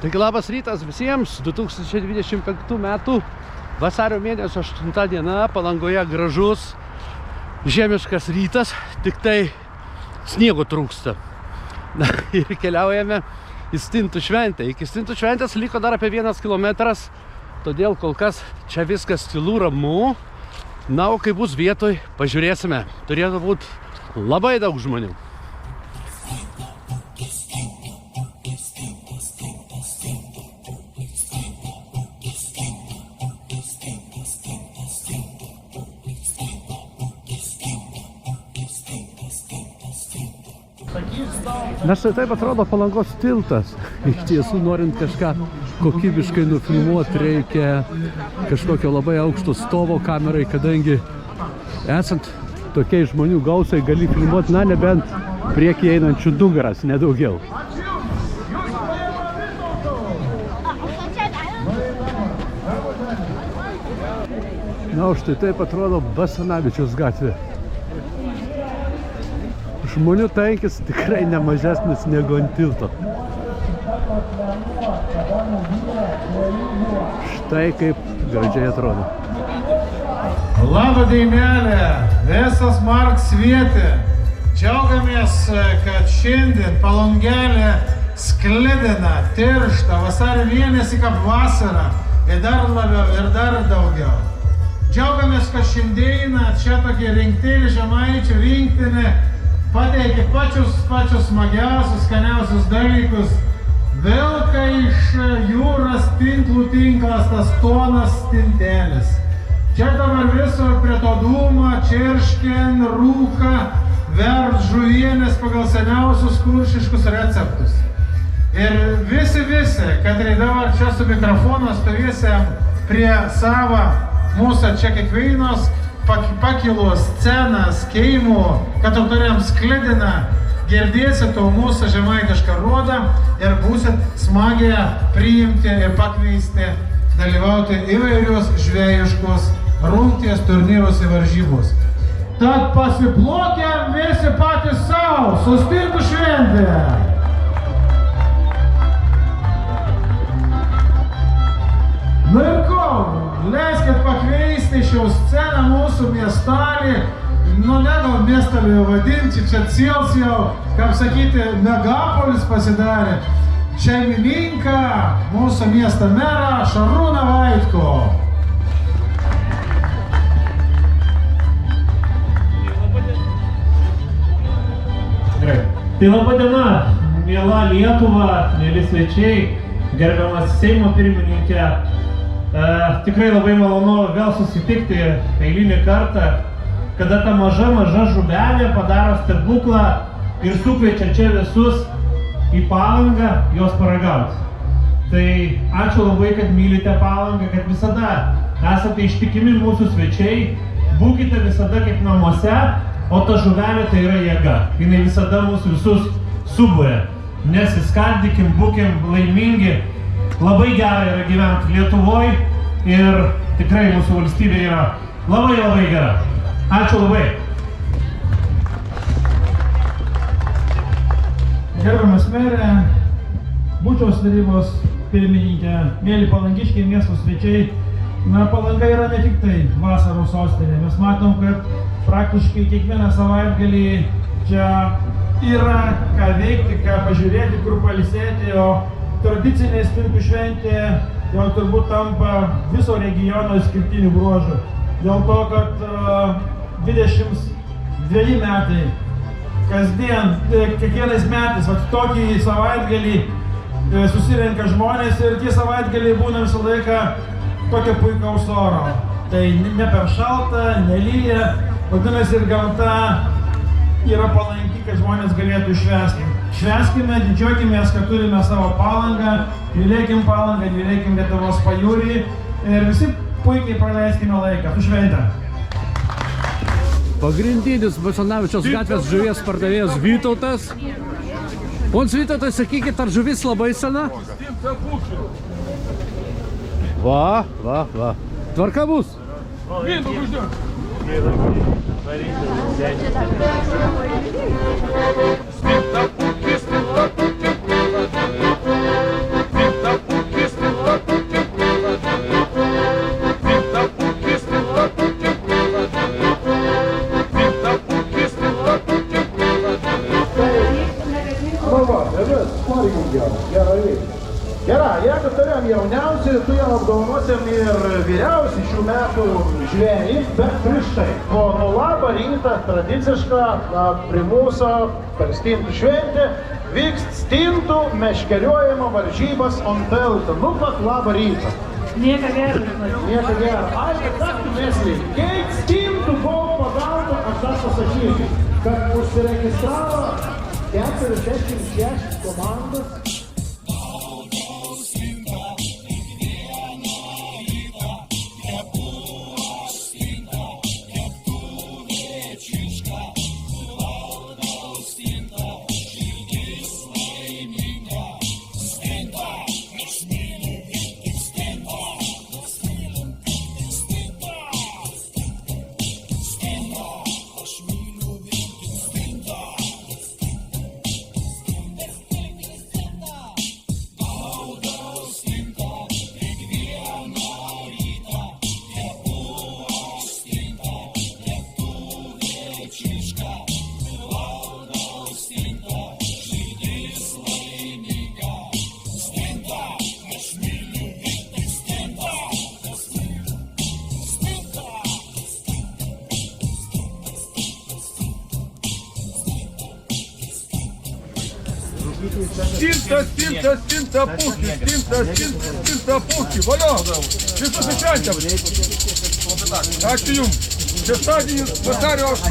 Taigi labas rytas visiems, 2025 metų vasario mėnesio 8 diena, Palangoje gražus, žiemiškas rytas, tik tai sniego trūksta. Na, ir keliaujame į Stintų šventę. Iki Stintų šventės liko dar apie 1 kilometras, todėl kol kas čia viskas tylu, ramu. Na, o kai bus vietoj, pažiūrėsime. Turėtų būti labai daug žmonių. Na štai taip atrodo Palangos tiltas. Iš tiesų, norint kažką kokybiškai nufilmuoti, reikia kažkokio labai aukšto stovo kamerai, kadangi esant tokiai žmonių gausai gali filmuoti, na, nebent priekį einančių nugaras, nedaugiau. Na, o štai taip atrodo Basanavičiaus gatvė. Žmonių tankis tikrai nemažesnis negu ant tilto. Štai kaip gražiai atrodo. Labą dienelę, visas Mark Svietė. Džiaugiamės, kad šiandien Palongelė sklidina, tiršta, vasario mėnesį kaip vasara. Ir dar labiau, ir dar daugiau. Džiaugiamės, kad šiandieną čia tokie rinktėlį žemaičių rinktinė pateikė pačius smagiausius, skaniausius dalykus. Vilka iš jūros tinklų tinklas, tas tonas stintelis. Čia dabar viso prie to dūmo, čirškien, rūka, vert žuvienės pagal seniausius kuršiškus receptus. Ir visi, kad ir dabar čia su mikrofono stovėsim prie savo mūsų čia kiekvienos pakilo scenas, keimų, kad turėjom sklidiną, girdėsit to mūsų žemaitišką rodą ir būsit smagiai priimti ir pakviesti dalyvauti įvairius žvėjiškus rungties turnyrus ir varžybos. Tad pasiplokiam visi patys savo, su Stintų šventė! Nu ir ko, leiskit pakviesti šią sceną mūsų miestelį, nu ne gal miestelį jau vadinti, čia cils jau, kaip sakyti, megapolis pasidarė, šeimininką, mūsų miesto merą Šarūną Vaitkų. Gerai. Tai laba diena, miela Lietuva, mieli svečiai, gerbiamas Seimo pirmininkė. Tikrai labai malonu vėl susitikti eilinį kartą, kada ta maža žuvelė padaro stebuklą ir sukviečia čia visus į Palangą jos paragauti. Tai ačiū labai, kad mylite Palangą, kad visada esate ištikimi mūsų svečiai, būkite visada kaip namuose, o ta žuvelė tai yra jėga. Jinai visada mūsų visus suburia. Nesiskaldykim, būkim laimingi. Labai gera yra gyventi Lietuvoje ir tikrai mūsų valstybė yra labai gera. Ačiū labai. Gerbiamas merė, Bučiaus tarybos pirmininkė, mėly palangiškiai miesto svečiai. Na, Palanga yra ne tik tai vasaros sostinė. Mes matom, kad praktiškai kiekvieną savaitgalį čia yra ką veikti, ką pažiūrėti, kur pailsėti, o tradicinė Stintų šventė jau turbūt tampa viso regiono išskirtiniu bruožu. Dėl to, kad 22 metai, kasdien, kiekvienais metais, tokį savaitgalį susirenka žmonės ir tie savaitgaliai būna visą laiką tokio puikaus oro. Tai ne per šalta, nelyja, vadinasi ir gamta yra palanki, kad žmonės galėtų švęsti. Švęskime, didžiuokimės, kad turime savo Palangą, mylėkim Palangą, mylėkim Lietuvos pajūrį ir visi puikiai praleiskime laiką. Su švente! Pagrindinis Basanavičiaus gatvės žuvies pardavėjas Vytautas. Pons Vytautai, sakykit, ar žuvis labai sena? Va. Tvarka bus? Stinta vis, poringiau, gerai. Gerai, jeigu turėjom jauniausiai, tu jau apdovanosim ir vyriausiai šių metų žvėjį, bet prieš tai. Nu labą rytą, tradicišką, prie mūsų per stintų šventę vyks stintų meškeriojimo varžybas ant telto. Nu, pat labą rytą. Nieko gero. Nieko gero. Aš atsaktų mesliai, kiek stintų buvo pagauta, aš dar pasakysiu, kad užsiregistravo 46 komandos. Stinta, pūki, valio! Visus išventėm! Ačiū jums! Šeštadienį vasario 8.